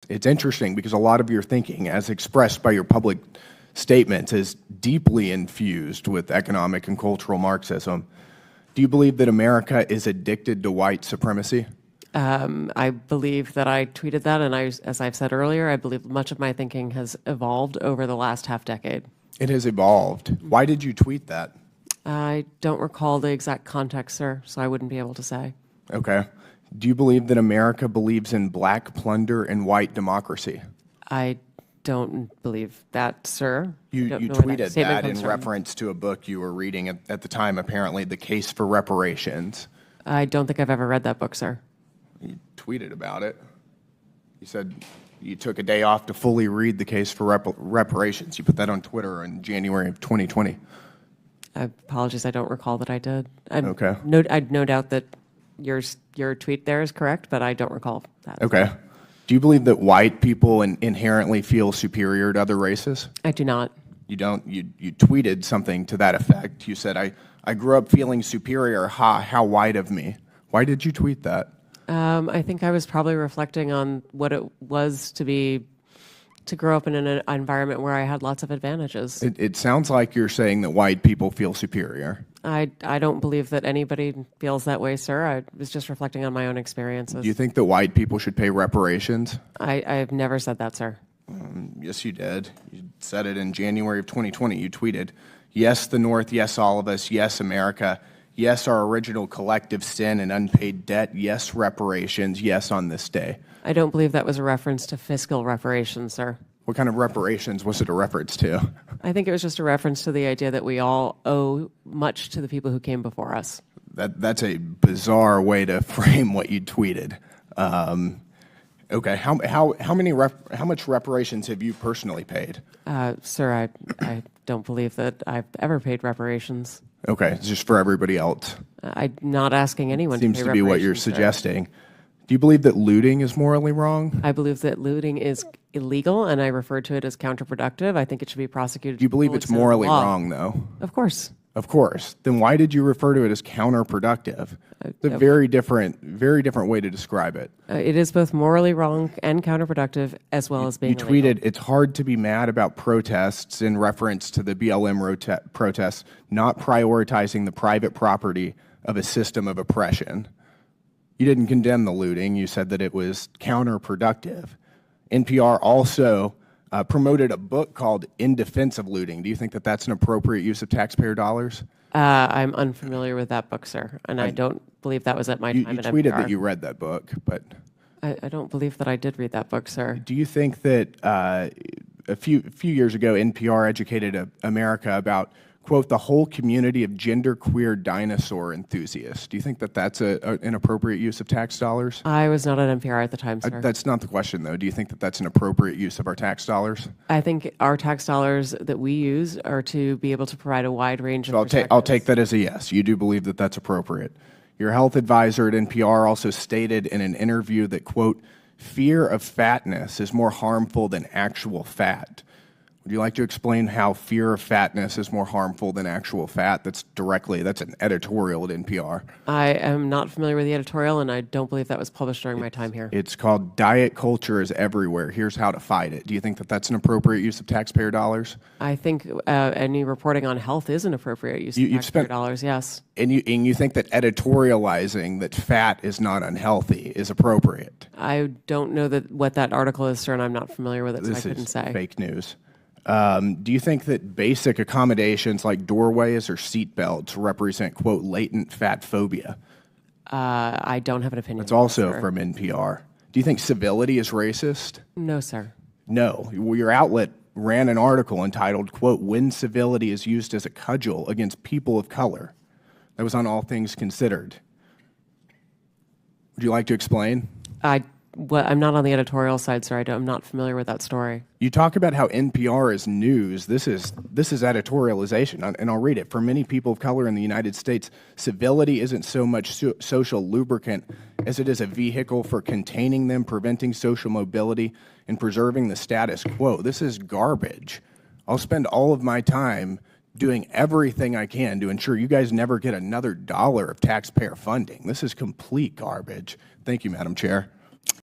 It's interesting because a lot of your thinking, as expressed by your public statements, is deeply infused with economic and cultural Marxism. Do you believe that America is addicted to white supremacy? I believe that I tweeted that, and as I've said earlier, I believe much of my thinking has evolved over the last half-decade. It has evolved. Why did you tweet that? I don't recall the exact context, sir, so I wouldn't be able to say. Okay. Do you believe that America believes in black plunder and white democracy? I don't believe that, sir. You tweeted that in reference to a book you were reading at the time, apparently, The Case for Reparations. I don't think I've ever read that book, sir. You tweeted about it. You said you took a day off to fully read The Case for Reparations. You put that on Twitter in January of 2020. Apologies, I don't recall that I did. Okay. I'd no doubt that your tweet there is correct, but I don't recall that. Okay. Do you believe that white people inherently feel superior to other races? I do not. You don't? You tweeted something to that effect. You said, I grew up feeling superior. Ha, how white of me. Why did you tweet that? I think I was probably reflecting on what it was to grow up in an environment where I had lots of advantages. It sounds like you're saying that white people feel superior. I don't believe that anybody feels that way, sir. I was just reflecting on my own experiences. Do you think that white people should pay reparations? I've never said that, sir. Yes, you did. You said it in January of 2020. You tweeted, yes, the North, yes, all of us, yes, America, yes, our original collective sin and unpaid debt, yes, reparations, yes, on this day. I don't believe that was a reference to fiscal reparations, sir. What kind of reparations was it a reference to? I think it was just a reference to the idea that we all owe much to the people who came before us. That's a bizarre way to frame what you tweeted. Okay, how much reparations have you personally paid? Sir, I don't believe that I've ever paid reparations. Okay, it's just for everybody else. I'm not asking anyone to pay reparations. Seems to be what you're suggesting. Do you believe that looting is morally wrong? I believe that looting is illegal, and I refer to it as counterproductive. I think it should be prosecuted. Do you believe it's morally wrong, though? Of course. Of course. Then why did you refer to it as counterproductive? It's a very different way to describe it. It is both morally wrong and counterproductive, as well as being illegal. You tweeted, it's hard to be mad about protests in reference to the BLM protests, not prioritizing the private property of a system of oppression. You didn't condemn the looting. You said that it was counterproductive. NPR also promoted a book called In Defense of Looting. Do you think that that's an appropriate use of taxpayer dollars? I'm unfamiliar with that book, sir, and I don't believe that was at my time at NPR. You tweeted that you read that book, but... I don't believe that I did read that book, sir. Do you think that a few years ago, NPR educated America about, quote, the whole community of genderqueer dinosaur enthusiasts? Do you think that that's an appropriate use of tax dollars? I was not at NPR at the time, sir. That's not the question, though. Do you think that that's an appropriate use of our tax dollars? I think our tax dollars that we use are to be able to provide a wide range of perspectives. I'll take that as a yes. You do believe that that's appropriate. Your health advisor at NPR also stated in an interview that, quote, fear of fatness is more harmful than actual fat. Would you like to explain how fear of fatness is more harmful than actual fat? That's an editorial at NPR. I am not familiar with the editorial, and I don't believe that was published during my time here. It's called Diet Culture is Everywhere. Here's how to fight it. Do you think that that's an appropriate use of taxpayer dollars? I think any reporting on health is an appropriate use of taxpayer dollars, yes. And you think that editorializing that fat is not unhealthy is appropriate? I don't know what that article is, sir, and I'm not familiar with it, so I couldn't say. This is fake news. Do you think that basic accommodations like doorways or seat belts represent, quote, latent fat phobia? I don't have an opinion. It's also from NPR. Do you think civility is racist? No, sir. No. Your outlet ran an article entitled, quote, when civility is used as a cudgel against people of color. That was on All Things Considered. Would you like to explain? I'm not on the editorial side, sir. I'm not familiar with that story. You talk about how NPR is news. This is editorialization, and I'll read it. For many people of color in the United States, civility isn't so much social lubricant as it is a vehicle for containing them, preventing social mobility, and preserving the status quo. This is garbage. I'll spend all of my time doing everything I can to ensure you guys never get another dollar of taxpayer funding. This is complete garbage. Thank you, Madam Chair.